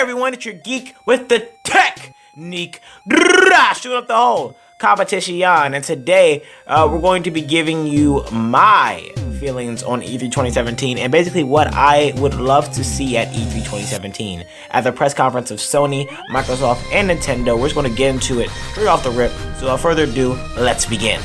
everyone, it's your geek with the technique, shooting up the whole competition, and today we're going to be giving you my feelings on E3 2017 and basically what I would love to see at E3 2017. At the press conference of Sony, Microsoft, and Nintendo, we're just going to get into it straight off the rip. So without further ado, let's begin.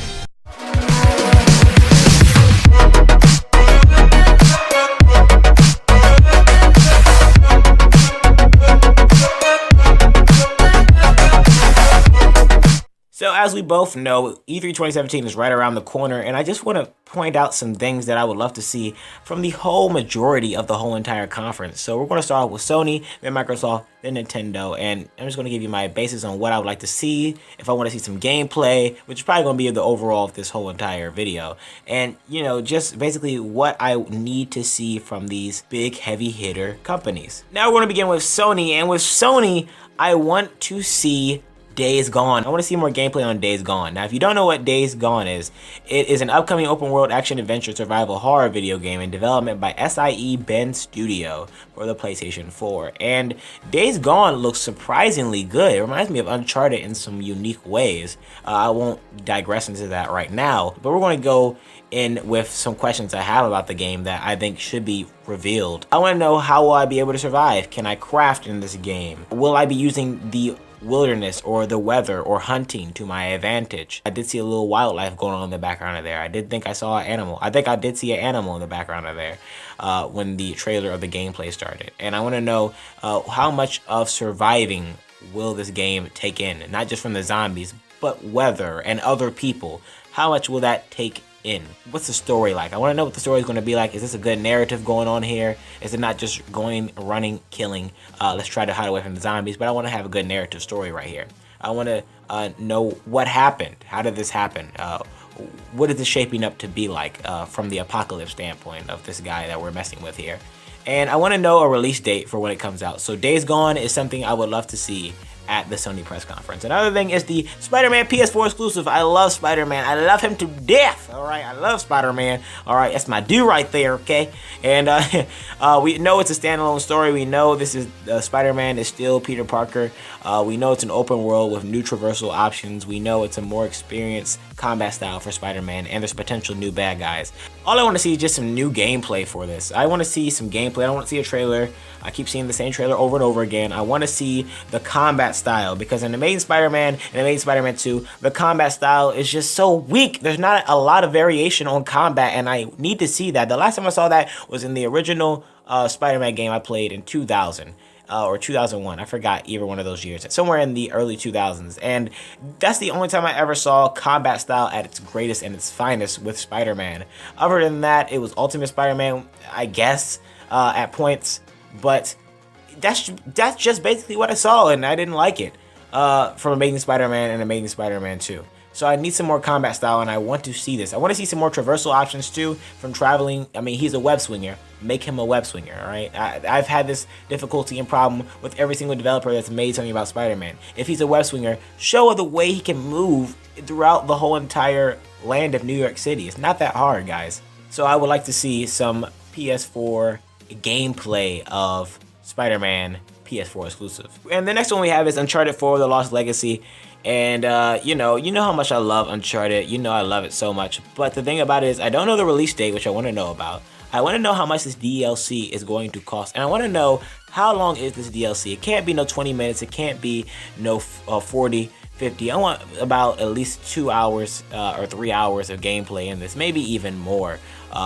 So as we both know, E3 2017 is right around the corner, and I just want to point out some things that I would love to see from the whole majority of the whole entire conference. So we're going to start off with Sony, then Microsoft, then Nintendo, and I'm just going to give you my basis on what I would like to see, if I want to see some gameplay, which is probably going to be the overall of this whole entire video, and, you know, just basically what I need to see from these big heavy hitter companies. Now we're going to begin with Sony, and with Sony, I want to see Days Gone. I want to see more gameplay on Days Gone. Now, if you don't know what Days Gone is, it is an upcoming open world action adventure survival horror video game in development by SIE Bend Studio for the PlayStation 4. And Days Gone looks surprisingly good. It reminds me of Uncharted in some unique ways. I won't digress into that right now, but we're going to go in with some questions I have about the game that I think should be revealed. I want to know, how will I be able to survive? Can I craft in this game? Will I be using the wilderness or the weather or hunting to my advantage? I did see a little wildlife going on in the background of there. I did think I saw an animal. I think I did see an animal in the background of there when the trailer of the gameplay started. And I want to know how much of surviving will this game take in, not just from the zombies, but weather and other people. How much will that take in? What's the story like? I want to know what the story is going to be like. Is this a good narrative going on here? Is it not just going, running, killing, let's try to hide away from the zombies, but I want to have a good narrative story right here. I want to know what happened. How did this happen? What is this shaping up to be like from the apocalypse standpoint of this guy that we're messing with here? And I want to know a release date for when it comes out. So Days Gone is something I would love to see at the Sony press conference. Another thing is the Spider-Man PS4 exclusive. I love Spider-Man. I love him to death. All right, I love Spider-Man. All right, that's my dude right there. Okay, and we know it's a standalone story. We know this is Spider-Man is still Peter Parker. We know it's an open world with new traversal options. We know it's a more experienced combat style for Spider-Man, and there's potential new bad guys. All I want to see is just some new gameplay for this. I want to see some gameplay. I don't want to see a trailer. I keep seeing the same trailer over and over again. I want to see the combat style, because in Amazing Spider-Man and Amazing Spider-Man 2, the combat style is just so weak. There's not a lot of variation on combat, and I need to see that. The last time I saw that was in the original Spider-Man game I played in 2000. Or 2001, I forgot either one of those years, somewhere in the early 2000s, and that's the only time I ever saw combat style at its greatest and its finest with Spider-Man. Other than that, it was Ultimate Spider-Man, I guess, at points, but that's just basically what I saw, and I didn't like it from Amazing Spider-Man and Amazing Spider-Man 2. So I need some more combat style, and I want to see this. I want to see some more traversal options too from traveling. I mean, he's a web swinger. Make him a web swinger, all right? I've had this difficulty and problem with every single developer that's made something about Spider-Man. If he's a web swinger, show the way he can move throughout the whole entire land of New York City. It's not that hard, guys. So I would like to see some PS4 gameplay of Spider-Man PS4 exclusive. And the next one we have is Uncharted 4: The Lost Legacy. And you know how much I love Uncharted. You know I love it so much. But the thing about it is, I don't know the release date, which I want to know about. I want to know how much this DLC is going to cost, and I want to know how long is this DLC. It can't be no 20 minutes. It can't be no 40, 50. I want about at least 2 hours or 3 hours of gameplay in this, maybe even more.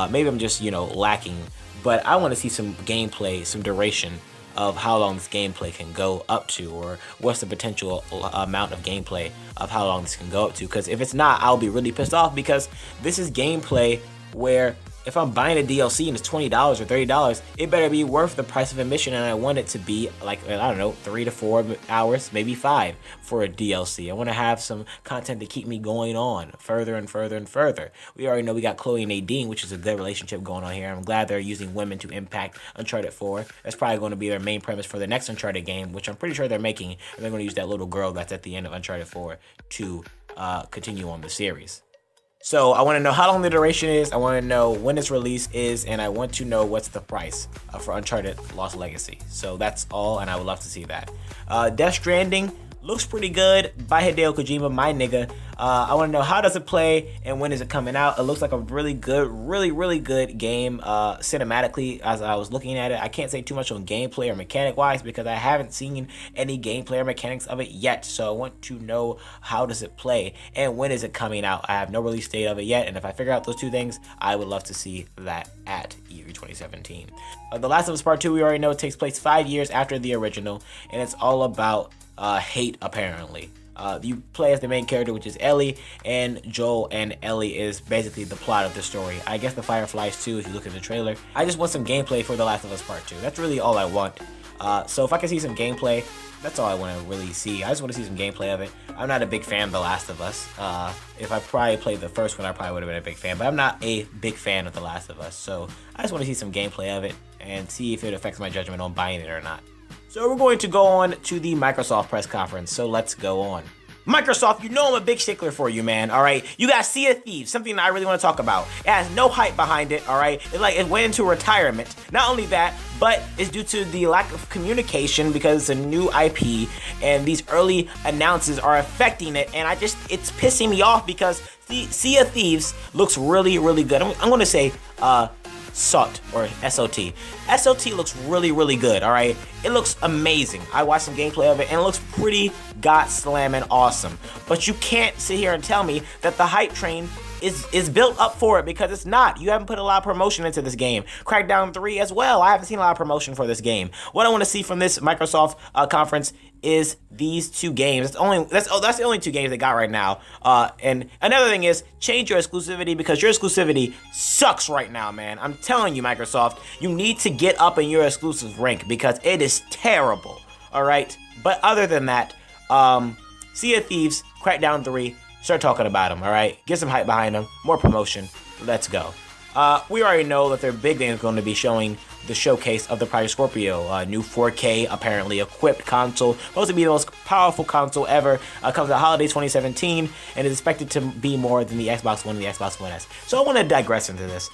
Maybe I'm just, you know, lacking, but I want to see some gameplay, some duration of how long this gameplay can go up to, or what's the potential amount of gameplay of how long this can go up to. Because if it's not, I'll be really pissed off, because this is gameplay where if I'm buying a DLC and it's $20 or $30, it better be worth the price of admission, and I want it to be like, I don't know, 3 to 4 hours, maybe 5 for a DLC. I want to have some content to keep me going on further and further and further. We already know we got Chloe and Nadine, which is a good relationship going on here. I'm glad they're using women to impact Uncharted 4. That's probably going to be their main premise for the next Uncharted game, which I'm pretty sure they're making, and they're going to use that little girl that's at the end of Uncharted 4 to continue on the series. So I want to know how long the duration is, I want to know when its release is, and I want to know what's the price for Uncharted Lost Legacy. So that's all, and I would love to see that. Death Stranding looks pretty good by Hideo Kojima, my nigga. I want to know how does it play and when is it coming out. It looks like a really good, really good game cinematically. As I was looking at it, I can't say too much on gameplay or mechanic wise because I haven't seen any gameplay or mechanics of it yet. So I want to know how does it play and when is it coming out. I have no release date of it yet, and if I figure out those two things, I would love to see that at E3 2017. The Last of Us Part 2, we already know it takes place 5 years after the original, and it's all about hate, apparently. You play as the main character, which is Ellie, and Joel and Ellie is basically the plot of the story. I guess the Fireflies too, if you look at the trailer. I just want some gameplay for The Last of Us Part 2. That's really all I want. So if I can see some gameplay, that's all I want to really see. I just want to see some gameplay of it. I'm not a big fan of The Last of Us. If I probably played the first one, I probably would have been a big fan, but I'm not a big fan of The Last of Us. So I just want to see some gameplay of it and see if it affects my judgment on buying it or not. So we're going to go on to the Microsoft press conference, so let's go on. Microsoft, you know I'm a big stickler for you, man, all right? You got Sea of Thieves, something that I really want to talk about. It has no hype behind it, all right? It went into retirement. Not only that, but it's due to the lack of communication because it's a new IP, and these early announces are affecting it, and it's pissing me off because Sea of Thieves looks really good. I'm going to say, SOT or SOT. SOT looks really good, all right? It looks amazing. I watched some gameplay of it and it looks pretty god-slamming awesome. But you can't sit here and tell me that the hype train is built up for it because it's not. You haven't put a lot of promotion into this game. Crackdown 3 as well. I haven't seen a lot of promotion for this game. What I want to see from this Microsoft conference is these two games. That's the only two games they got right now. And another thing is change your exclusivity because your exclusivity sucks right now, man. I'm telling you, Microsoft, you need to get up in your exclusive rank because it is terrible. All right. But other than that, Sea of Thieves, Crackdown 3. Start talking about them, all right? Get some hype behind them, more promotion. Let's go. We already know that their big thing is going to be showing the showcase of the Project Scorpio, new 4K apparently equipped console, supposed to be the most powerful console ever. Comes out holidays 2017 and is expected to be more than the Xbox One and the Xbox One S. So I want to digress into this.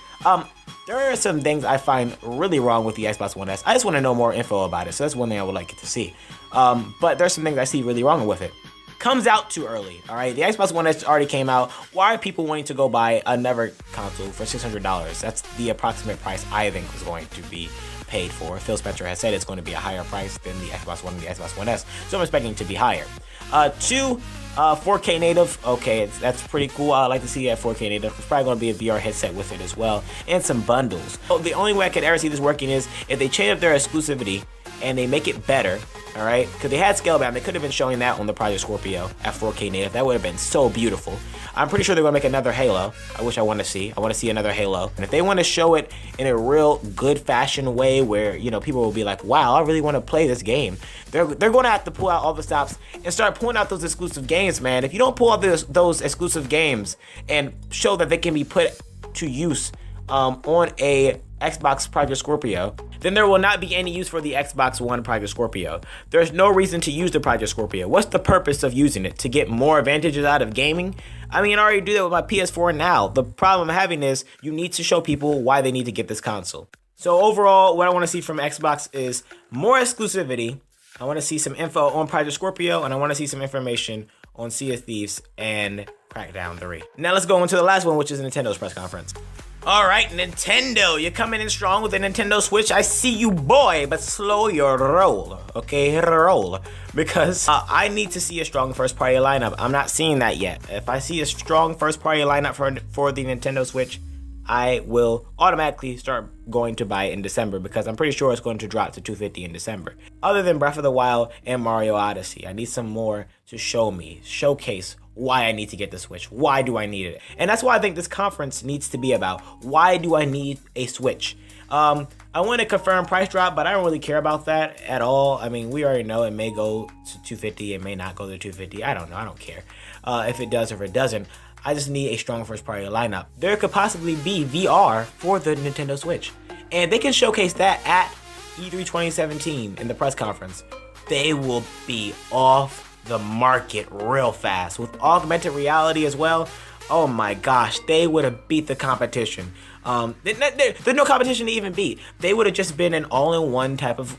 There are some things I find really wrong with the Xbox One S. I just want to know more info about it, so that's one thing I would like to see. But there's some things I see really wrong with it. Comes out too early, all right? The Xbox One S already came out. Why are people wanting to go buy another console for $600? That's the approximate price I think was going to be paid for. Phil Spencer has said it's going to be a higher price than the Xbox One and the Xbox One S, so I'm expecting it to be higher. 4K native, okay, that's pretty cool. I'd like to see that 4K native. There's probably going to be a VR headset with it as well, and some bundles. The only way I could ever see this working is if they change up their exclusivity and they make it better, all right? Because they had Scalebound. They could have been showing that on the Project Scorpio at 4K native. That would have been so beautiful. I'm pretty sure they're going to make another Halo, which I want to see. I want to see another Halo. And if they want to show it in a real good fashion way where, you know, people will be like, wow, I really want to play this game. They're going to have to pull out all the stops and start pulling out those exclusive games, man. If you don't pull out those exclusive games and show that they can be put to use on a Xbox Project Scorpio, then there will not be any use for the Xbox One Project Scorpio. There's no reason to use the Project Scorpio. What's the purpose of using it? To get more advantages out of gaming? I mean, I already do that with my PS4 now. The problem I'm having is you need to show people why they need to get this console. So overall, what I want to see from Xbox is more exclusivity. I want to see some info on Project Scorpio, and I want to see some information on Sea of Thieves and Crackdown 3. Now let's go into the last one, which is Nintendo's press conference. All right, Nintendo, you're coming in strong with the Nintendo Switch. I see you, boy, but slow your roll, okay? Roll. Because I need to see a strong first-party lineup. I'm not seeing that yet. If I see a strong first-party lineup for the Nintendo Switch, I will automatically start going to buy it in December because I'm pretty sure it's going to drop to $250 in December. Other than Breath of the Wild and Mario Odyssey, I need some more to showcase why I need to get the Switch. Why do I need it? And that's why I think this conference needs to be about. Why do I need a Switch? I want to confirm price drop, but I don't really care about that at all. I mean, we already know it may go to $250. It may not go to $250. I don't know. I don't care if it does or if it doesn't. I just need a strong first-party lineup. There could possibly be VR for the Nintendo Switch. And they can showcase that at E3 2017 in the press conference. They will be off the market real fast with augmented reality as well. oh my gosh, they would have beat the competition. There's no competition to even beat. They would have just been an all-in-one type of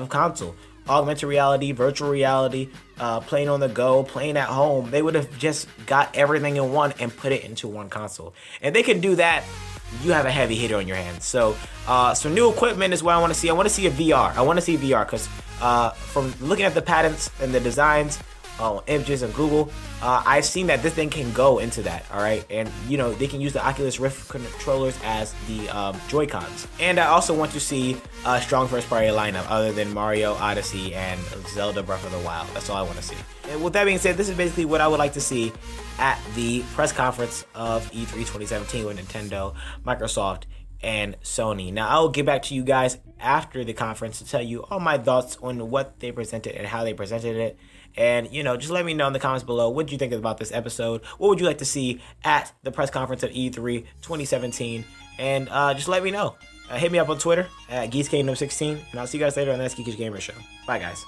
console. Augmented reality, virtual reality, playing on the go, playing at home. They would have just got everything in one and put it into one console. And they can do that. You have a heavy hitter on your hands. So, some new equipment is what I want to see. I want to see a VR. I want to see VR because from looking at the patents and the designs, images and Google, I've seen that this thing can go into that, all right? And, you know, they can use the Oculus Rift controllers as the Joy-Cons. And I also want to see a strong first-party lineup other than Mario Odyssey and Zelda Breath of the Wild. That's all I want to see. And with that being said, this is basically what I would like to see at the press conference of E3 2017 with Nintendo, Microsoft, and Sony. Now, I'll get back to you guys after the conference to tell you all my thoughts on what they presented and how they presented it. And, you know, just let me know in the comments below, what did you think about this episode? What would you like to see at the press conference of E3 2017? And just let me know. Hit me up on Twitter at GeeseKingdom16. And I'll see you guys later on the Geekish Gamer Show. Bye, guys.